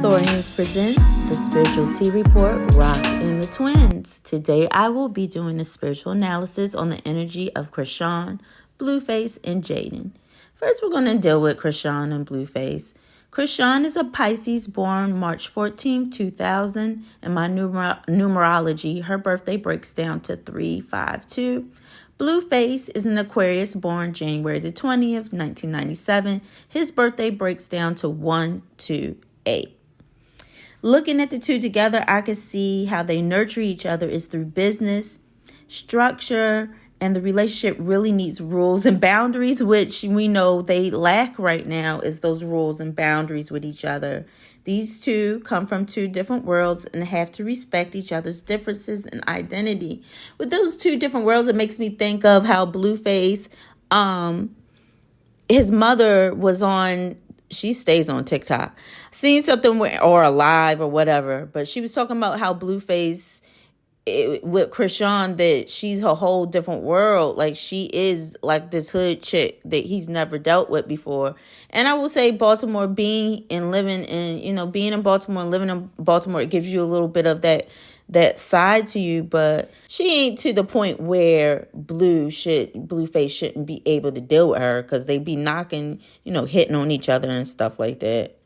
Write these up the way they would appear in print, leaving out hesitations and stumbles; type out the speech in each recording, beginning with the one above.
Thorians presents the Spiritual Tea Report, Rock and the Twins. Today I will be doing a spiritual analysis on the energy of Chrisean, Blueface, and Jaidyn. First, we're going to deal with Chrisean and Blueface. Chrisean is a Pisces born March 14, 2000. In my numerology, her birthday breaks down to 352. Blueface is an Aquarius born January the 20th, 1997. His birthday breaks down to 128. Looking at the two together, I can see how they nurture each other is through business, structure, and the relationship really needs rules and boundaries, which we know they lack right now, is those rules and boundaries with each other. These two come from two different worlds and have to respect each other's differences and identity. With those two different worlds, it makes me think of how Blueface, his mother was on, she stays on TikTok, seen something or alive or whatever, but she was talking about how Blueface with Chrisean, that she's a whole different world. Like, she is like this hood chick that he's never dealt with before. And I will say Baltimore, being in Baltimore and living in Baltimore, it gives you a little bit of that side to you, but she ain't to the point where Blueface shouldn't be able to deal with her, because they be knocking, hitting on each other and stuff like that.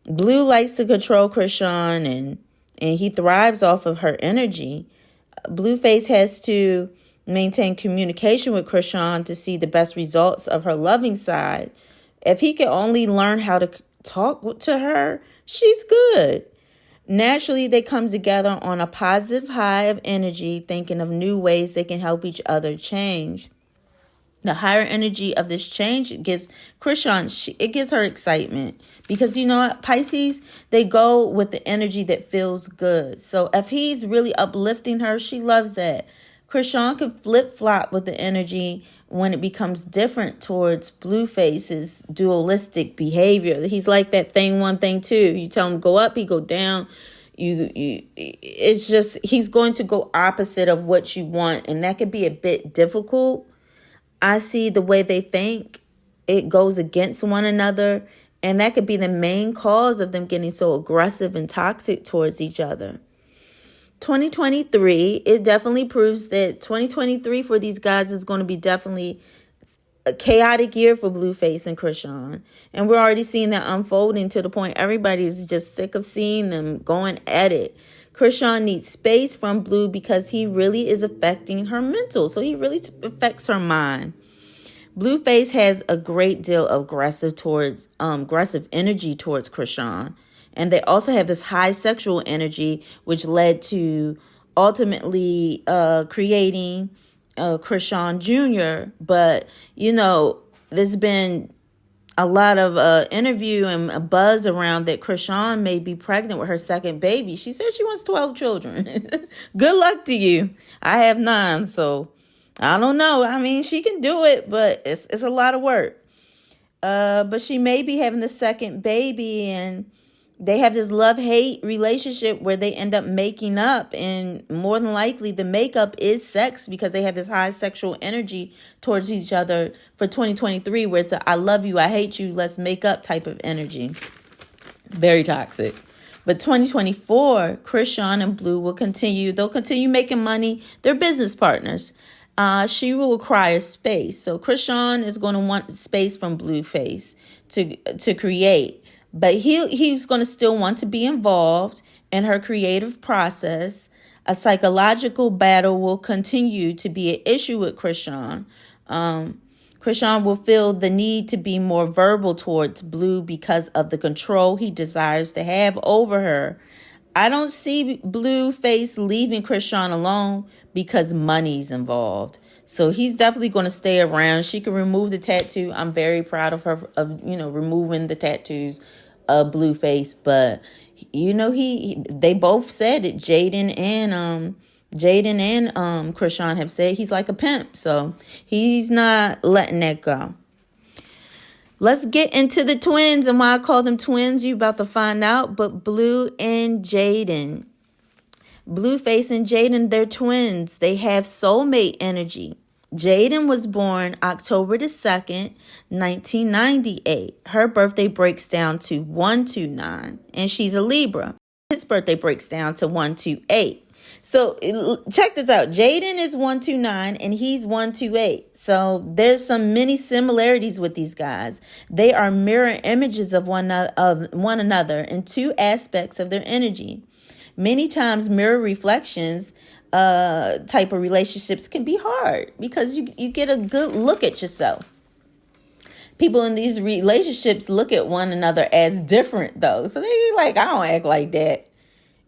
Blue likes to control Chrisean, and he thrives off of her energy. Blueface has to maintain communication with Chrisean to see the best results of her loving side. If he can only learn how to talk to her, she's good. Naturally, they come together on a positive high of energy, thinking of new ways they can help each other change. The higher energy of this change gives Chrisean, it gives her excitement, because you know what, Pisces, they go with the energy that feels good. So if he's really uplifting her, she loves that. Chrisean could flip-flop with the energy when it becomes different towards Blueface's dualistic behavior. He's like that thing one, thing two. You tell him go up, he go down. It's just, he's going to go opposite of what you want, and that could be a bit difficult. I see the way they think, it goes against one another, and that could be the main cause of them getting so aggressive and toxic towards each other. 2023, it definitely proves that 2023 for these guys is going to be definitely a chaotic year for Blueface and Chrisean. And we're already seeing that unfolding to the point everybody's just sick of seeing them going at it. Chrisean needs space from Blue because he really is affecting her mental. So he really affects her mind. Blueface has a great deal of aggressive energy towards Chrisean. And they also have this high sexual energy, which led to ultimately creating Chrisean Jr. But, there's been a lot of interview and a buzz around that Chrisean may be pregnant with her second baby. She says she wants 12 children. Good luck to you. I have 9, so I don't know. I mean, she can do it, but it's a lot of work. But she may be having the second baby, and they have this love-hate relationship where they end up making up, and more than likely the makeup is sex, because they have this high sexual energy towards each other for 2023, where it's a I love you, I hate you, let's make up type of energy. Very toxic. But 2024, Chrisean and Blue will continue. They'll continue making money. They're business partners. She will require space. So Chrisean is going to want space from Blueface to create. But he's going to still want to be involved in her creative process. A psychological battle will continue to be an issue with Chrisean. Chrisean will feel the need to be more verbal towards Blue because of the control he desires to have over her. I don't see Blueface leaving Chrisean alone because money's involved. So he's definitely going to stay around. She can remove the tattoo. I'm very proud of her of removing the tattoos of Blueface. But they both said it. Jaidyn and Chrisean have said he's like a pimp. So he's not letting that go. Let's get into the twins, and why I call them twins, you about to find out. But Blue and Jaidyn. Blueface and Jaidyn, they're twins. They have soulmate energy. Jaidyn was born October the 2nd, 1998. Her birthday breaks down to 129, and she's a Libra. His birthday breaks down to 128. So check this out. Jaidyn is 129 and he's 128. So there's some many similarities with these guys. They are mirror images of one another in two aspects of their energy. Many times mirror reflections type of relationships can be hard because you get a good look at yourself. People in these relationships look at one another as different though. So they like, I don't act like that.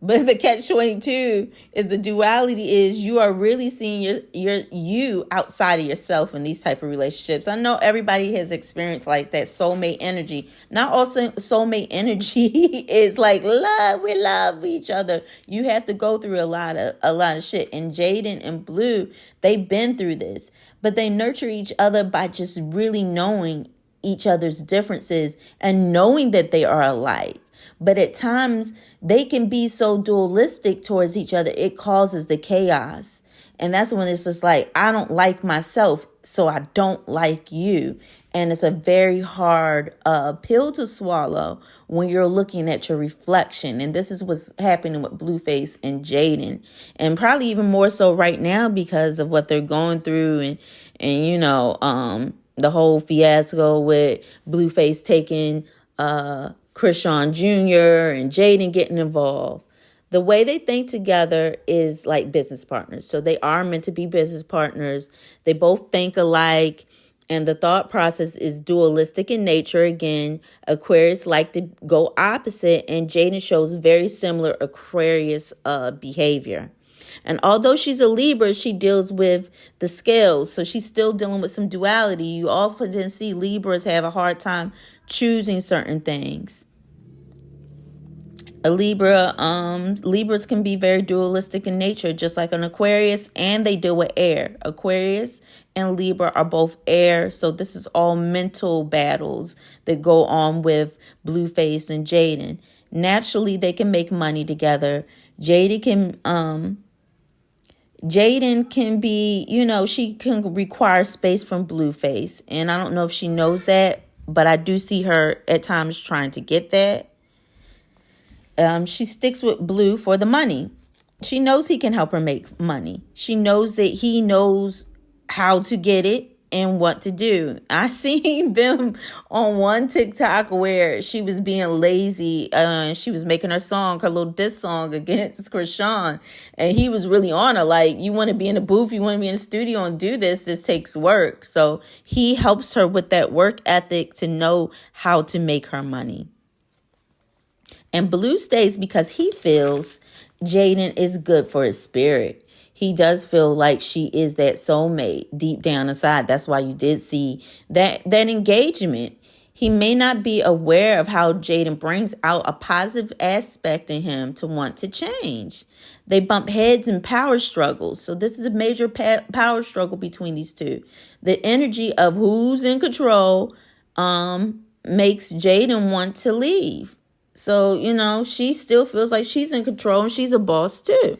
But the catch-22 is the duality is you are really seeing you outside of yourself in these type of relationships. I know everybody has experienced like that soulmate energy. Not all soulmate energy is like love. We love each other. You have to go through a lot of shit. And Jaidyn and Blue, they've been through this, but they nurture each other by just really knowing each other's differences and knowing that they are alike. But at times, they can be so dualistic towards each other, it causes the chaos. And that's when it's just like, I don't like myself, so I don't like you. And it's a very hard pill to swallow when you're looking at your reflection. And this is what's happening with Blueface and Jaidyn. And probably even more so right now because of what they're going through and you know, the whole fiasco with Blueface taking Chrisean Jr. and Jaidyn getting involved. The way they think together is like business partners. So they are meant to be business partners. They both think alike. And the thought process is dualistic in nature. Again, Aquarius like to go opposite. And Jaidyn shows very similar Aquarius behavior. And although she's a Libra, she deals with the scales. So she's still dealing with some duality. You often see Libras have a hard time choosing certain things. Libras can be very dualistic in nature, just like an Aquarius, and they deal with air. Aquarius and Libra are both air, so this is all mental battles that go on with Blueface and Jaidyn. Naturally, they can make money together. Jaidyn can be, you know, she can require space from Blueface, and I don't know if she knows that, but I do see her at times trying to get that. She sticks with Blue for the money. She knows he can help her make money. She knows that he knows how to get it and what to do. I seen them on one TikTok where she was being lazy. She was making her little diss song against Chrisean. And he was really on her. Like, you want to be in the booth, you want to be in the studio and do this. This takes work. So he helps her with that work ethic to know how to make her money. And Blue stays because he feels Jaidyn is good for his spirit. He does feel like she is that soulmate deep down inside. That's why you did see that engagement. He may not be aware of how Jaidyn brings out a positive aspect in him to want to change. They bump heads in power struggles. So this is a major power struggle between these two. The energy of who's in control makes Jaidyn want to leave. So, you know, she still feels like she's in control and she's a boss too.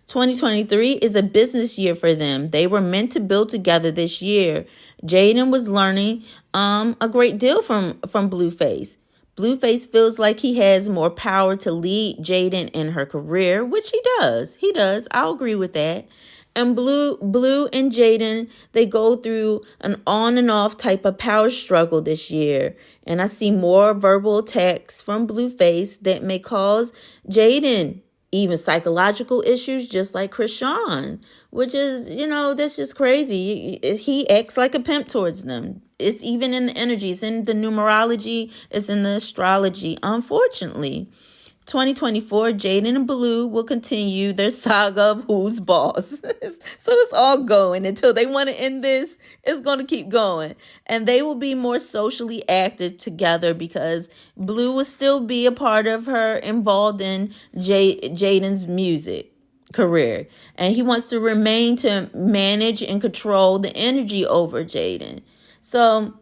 2023 is a business year for them. They were meant to build together this year. Jaidyn was learning a great deal from Blueface. Blueface feels like he has more power to lead Jaidyn in her career, which he does. He does. I'll agree with that. And Blue and Jaidyn, they go through an on and off type of power struggle this year. And I see more verbal attacks from Blueface that may cause Jaidyn even psychological issues, just like Chrisean, which is, you know, that's just crazy. He acts like a pimp towards them. It's even in the energy. It's in the numerology. It's in the astrology, unfortunately. 2024, Jaidyn and Blue will continue their saga of who's boss. So it's all going until they want to end this. It's going to keep going. And they will be more socially active together because Blue will still be a part of her involved in Jaidyn's music career. And he wants to remain to manage and control the energy over Jaidyn. So,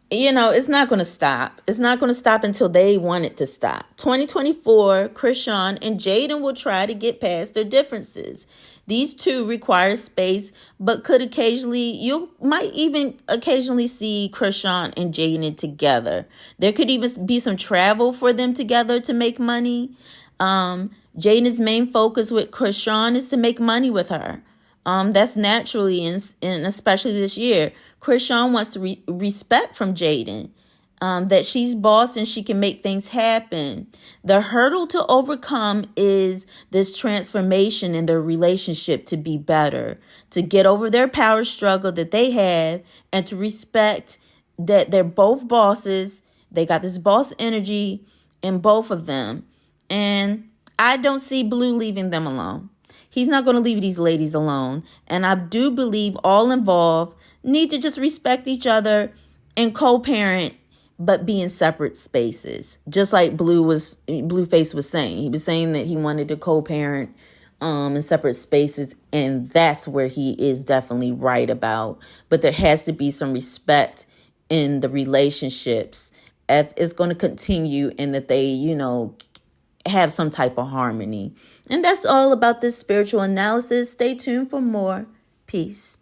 you know, it's not going to stop. It's not going to stop until they want it to stop. 2024, Chrisean and Jaidyn will try to get past their differences. These two require space, but you might even occasionally see Chrisean and Jaidyn together. There could even be some travel for them together to make money. Jaden's main focus with Chrisean is to make money with her. That's naturally, and especially this year, Chrisean wants to respect from Jaidyn. That she's boss and she can make things happen. The hurdle to overcome is this transformation in their relationship to be better, to get over their power struggle that they have, and to respect that they're both bosses. They got this boss energy in both of them. And I don't see Blue leaving them alone. He's not going to leave these ladies alone. And I do believe all involved need to just respect each other and co-parent, but be in separate spaces. Just like Blueface was saying. He was saying that he wanted to co-parent in separate spaces, and that's where he is definitely right about. But there has to be some respect in the relationships if it's going to continue, and that they, have some type of harmony. And that's all about this spiritual analysis. Stay tuned for more. Peace.